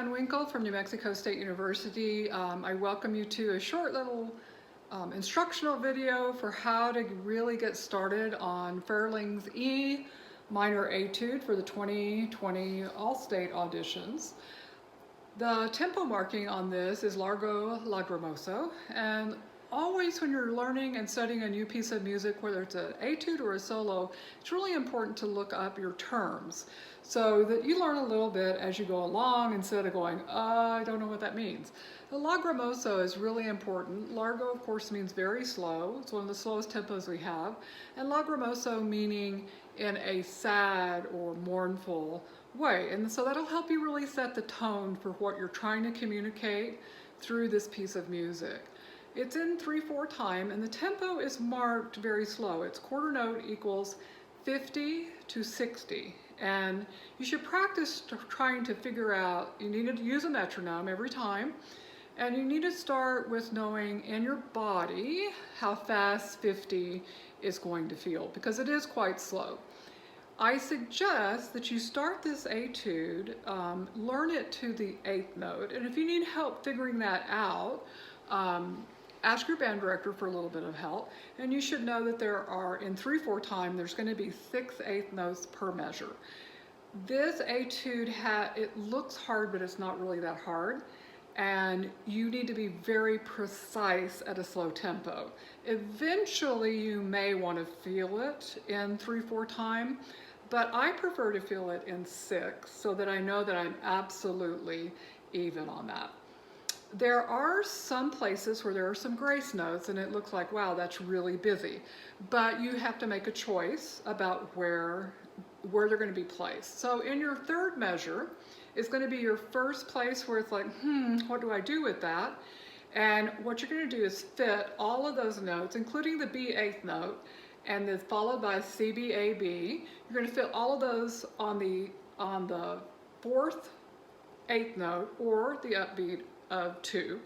I'm Winkle from New Mexico State University. I welcome you to a short little instructional video for how to really get started on Ferling's E minor etude for the 2020 All-State auditions. The tempo marking on this is largo lagrimoso, and always when you're learning and studying a new piece of music, whether it's an etude or a solo, it's really important to look up your terms so that you learn a little bit as you go along instead of going, I don't know what that means. The lagrimoso is really important. Largo, of course, means very slow. It's one of the slowest tempos we have. And lagrimoso meaning in a sad or mournful way. And so that'll help you really set the tone for what you're trying to communicate through this piece of music. It's in 3/4 time, and the tempo is marked very slow. It's quarter note equals 50 to 60. And you should practice trying to figure out, you need to use a metronome every time, and you need to start with knowing in your body how fast 50 is going to feel, because it is quite slow. I suggest that you start this etude, learn it to the 8th note, and if you need help figuring that out, ask your band director for a little bit of help. And you should know that there are, in 3/4 time, there's going to be 6/8 notes per measure. This etude, it looks hard, but it's not really that hard. And you need to be very precise at a slow tempo. Eventually, you may want to feel it in 3/4 time, but I prefer to feel it in 6 so that I know that I'm absolutely even on that. There are some places where there are some grace notes and it looks like, wow, that's really busy. But you have to make a choice about where they're going to be placed. So in your 3rd measure is going to be your first place where it's like, what do I do with that? And what you're going to do is fit all of those notes, including the B 8th note, and then followed by C, B, A, B. You're going to fit all of those on the 4th 8th note or the upbeat of 2.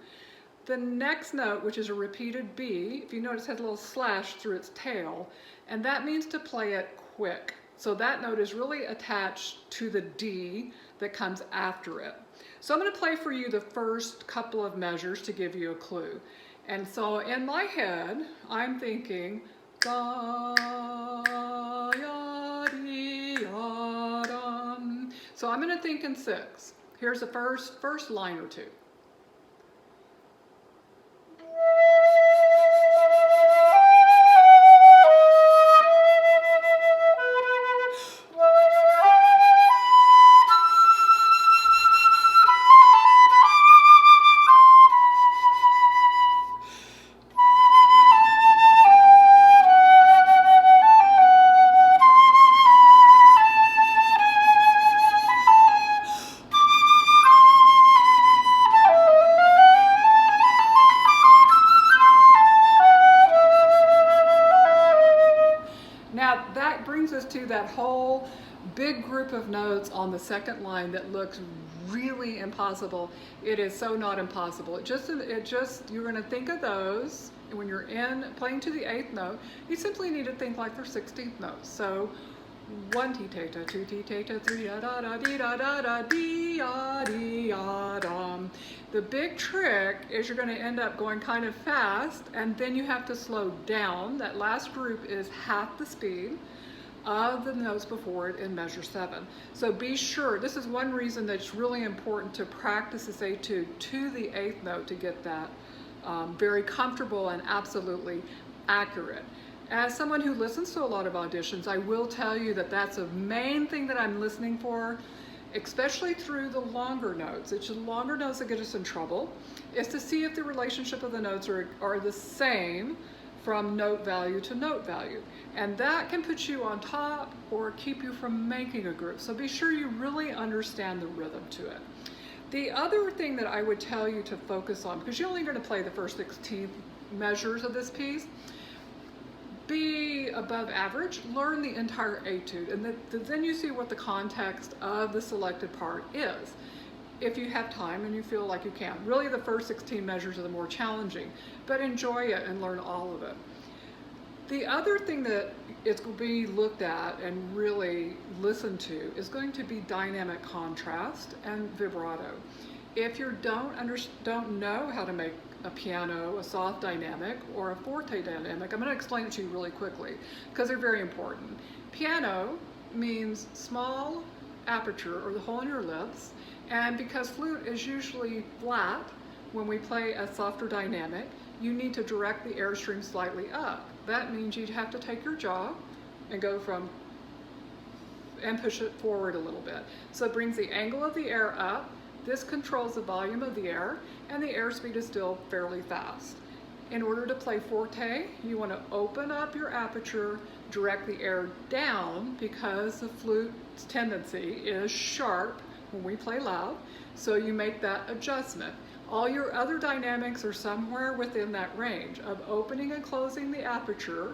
The next note, which is a repeated B, if you notice, has a little slash through its tail, and that means to play it quick. So that note is really attached to the D that comes after it. So I'm going to play for you the first couple of measures to give you a clue. And so in my head, I'm thinking, da, ya, di, ya, dum. So I'm going to think in 6. Here's the first line or two. Now that brings us to that whole big group of notes on the 2nd line that looks really impossible. It is so not impossible. You're going to think of those when you're playing to the 8th note. You simply need to think like they're 16th notes. So 1 T theta, 2 T theta, 3 da da da dee da da da dee ya dee ya dum. The big trick is you're going to end up going kind of fast, and then you have to slow down. That last group is half the speed of the notes before it in measure 7. So be sure, this is one reason that it's really important to practice this etude to the 8th note to get that very comfortable and absolutely accurate. As someone who listens to a lot of auditions, I will tell you that that's the main thing that I'm listening for, especially through the longer notes. It's the longer notes that get us in trouble, is to see if the relationship of the notes are the same from note value to note value. And that can put you on top or keep you from making a group. So be sure you really understand the rhythm to it. The other thing that I would tell you to focus on, because you're only going to play the first 16 measures of this piece, be above average, learn the entire etude, and then you see what the context of the selected part is. If you have time and you feel like you can. Really the first 16 measures are the more challenging, but enjoy it and learn all of it. The other thing that it's going to be looked at and really listened to is going to be dynamic contrast and vibrato. If you don't know how to make a piano, a soft dynamic, or a forte dynamic, I'm going to explain it to you really quickly because they're very important. Piano means small aperture, or the hole in your lips, and because flute is usually flat, when we play a softer dynamic, you need to direct the airstream slightly up. That means you'd have to take your jaw and go and push it forward a little bit. So it brings the angle of the air up. This controls the volume of the air, and the airspeed is still fairly fast. In order to play forte, you want to open up your aperture, direct the air down, because the flute's tendency is sharp when we play loud, so you make that adjustment. All your other dynamics are somewhere within that range of opening and closing the aperture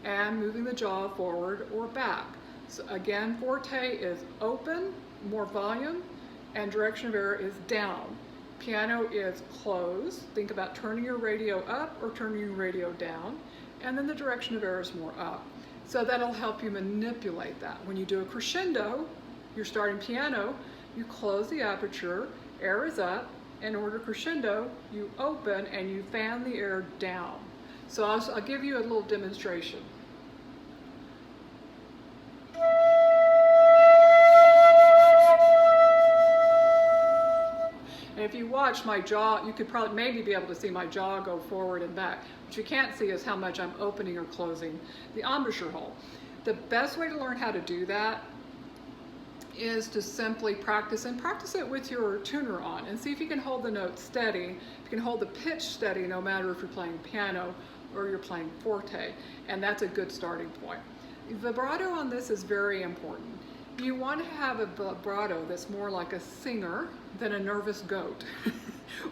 and moving the jaw forward or back. So again, forte is open, more volume, and direction of air is down. Piano is closed. Think about turning your radio up or turning your radio down, and then the direction of air is more up. So that'll help you manipulate that. When you do a crescendo, you're starting piano, you close the aperture, air is up. In order crescendo, you open and you fan the air down. So I'll give you a little demonstration. And if you watch my jaw, you could probably maybe be able to see my jaw go forward and back. What you can't see is how much I'm opening or closing the embouchure hole. The best way to learn how to do that is to simply practice, and practice it with your tuner on, and see if you can hold the note steady, if you can hold the pitch steady, no matter if you're playing piano or you're playing forte, and that's a good starting point. Vibrato on this is very important. You want to have a vibrato that's more like a singer than a nervous goat,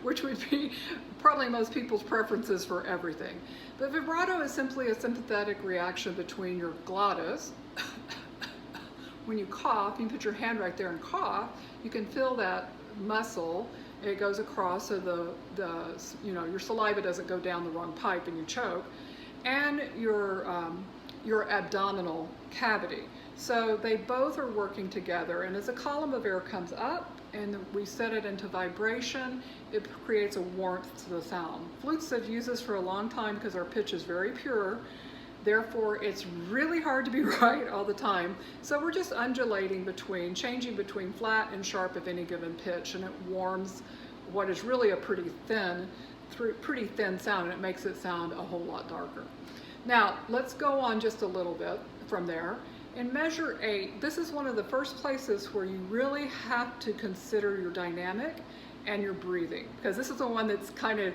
which would be probably most people's preferences for everything. But vibrato is simply a sympathetic reaction between your glottis. When you cough, you can put your hand right there and cough, you can feel that muscle. It goes across so your saliva doesn't go down the wrong pipe and you choke, and your abdominal cavity. So they both are working together, and as a column of air comes up and we set it into vibration, it creates a warmth to the sound. Flutes have used this for a long time because our pitch is very pure. Therefore, it's really hard to be right all the time. So we're just undulating changing between flat and sharp of any given pitch, and it warms what is really a pretty thin sound, and it makes it sound a whole lot darker. Now, let's go on just a little bit from there. In measure 8, this is one of the first places where you really have to consider your dynamic and your breathing, because this is the one that's kind of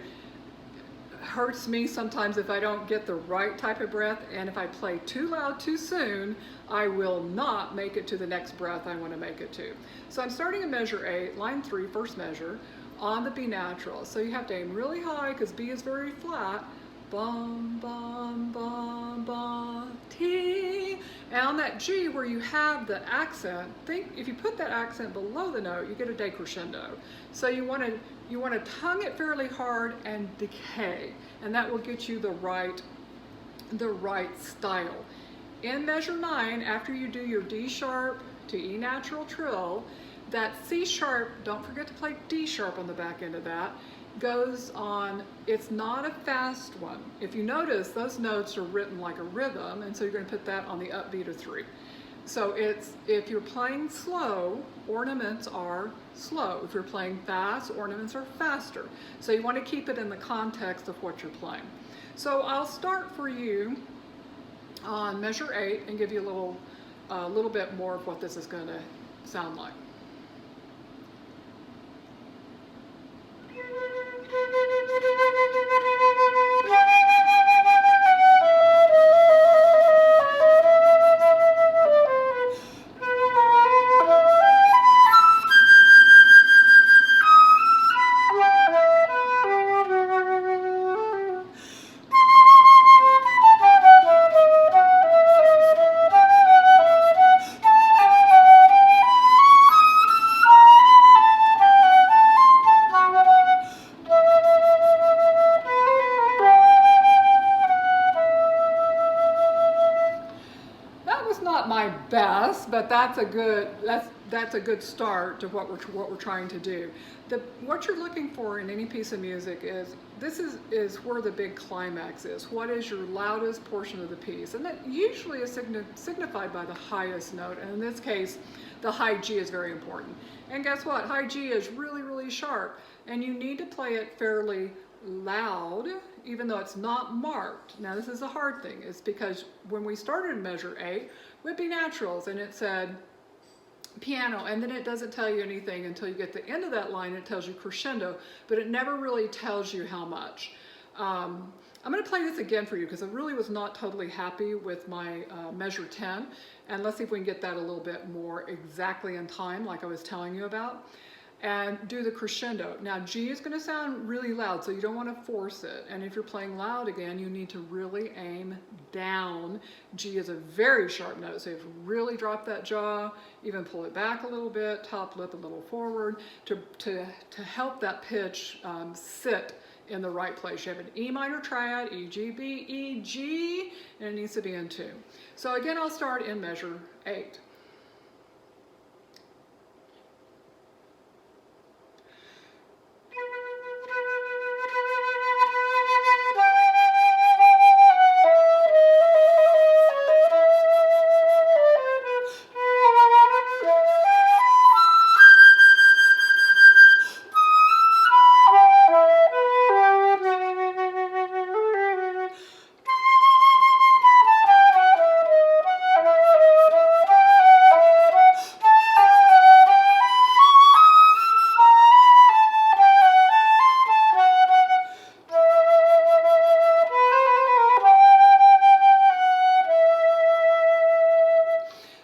hurts me sometimes if I don't get the right type of breath, and if I play too loud too soon, I will not make it to the next breath I want to make it to. So I'm starting in measure 8, line 3, first measure, on the B natural. So you have to aim really high because B is very flat. Bum, bum, bum, bum, T. And on that G where you have the accent, think if you put that accent below the note, you get a decrescendo. So you want to tongue it fairly hard and decay, and that will get you the right style. In measure 9, after you do your D sharp to E natural trill, that C sharp, don't forget to play D sharp on the back end of that, goes on, it's not a fast one. If you notice, those notes are written like a rhythm, and so you're going to put that on the upbeat of 3. So if you're playing slow, ornaments are slow. If you're playing fast, ornaments are faster. So you want to keep it in the context of what you're playing. So I'll start for you on measure 8 and give you a little bit more of what this is going to sound like. best, but that's a good start to what we're trying to do. What you're looking for in any piece of music is where the big climax is. What is your loudest portion of the piece? And that usually is signified by the highest note. And in this case, the high G is very important. And guess what? High G is really, really sharp. And you need to play it fairly loud, even though it's not marked. Now, this is the hard thing. It's because when we started in measure 8, with B naturals, and it said piano, and then it doesn't tell you anything until you get to the end of that line. It tells you crescendo, but it never really tells you how much. I'm going to play this again for you because I really was not totally happy with my measure 10, and let's see if we can get that a little bit more exactly in time, like I was telling you about, and do the crescendo. Now, G is going to sound really loud, so you don't want to force it, and if you're playing loud again, you need to really aim down. G is a very sharp note, so you have to really drop that jaw, even pull it back a little bit, top lip a little forward, to help that pitch sit in the right place. You have an E minor triad, E, G, B, E, G, and it needs to be in tune. So again, I'll start in measure 8.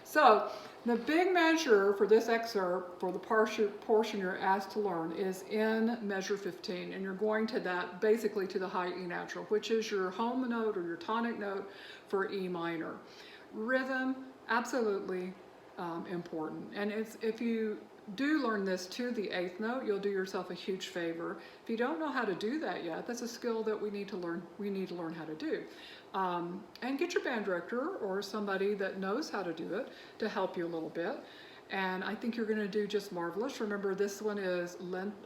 So the big measure for this excerpt, for the portion you're asked to learn, is in measure 15, and you're going to that, basically to the high E natural, which is your home note or your tonic note for E minor. Rhythm, absolutely important, and if you do learn this to the 8th note, you'll do yourself a huge favor. If you don't know how to do that yet, that's a skill that we need to learn how to do. And get your band director or somebody that knows how to do it to help you a little bit. And I think you're going to do just marvelous. Remember, this one is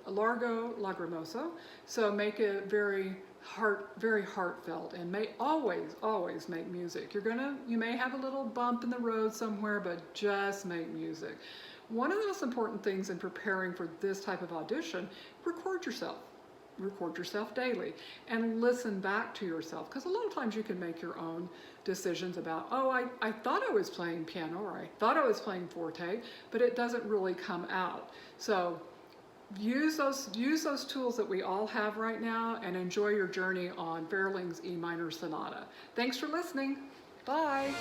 largo lagrimoso, so make it very heartfelt, and may always make music. You may have a little bump in the road somewhere, but just make music. One of the most important things in preparing for this type of audition, record yourself. Record yourself daily and listen back to yourself, because a lot of times you can make your own decisions about, oh, I thought I was playing piano, or I thought I was playing forte, but it doesn't really come out. So use those tools that we all have right now, and enjoy your journey on Ferling's E minor sonata. Thanks for listening. Bye.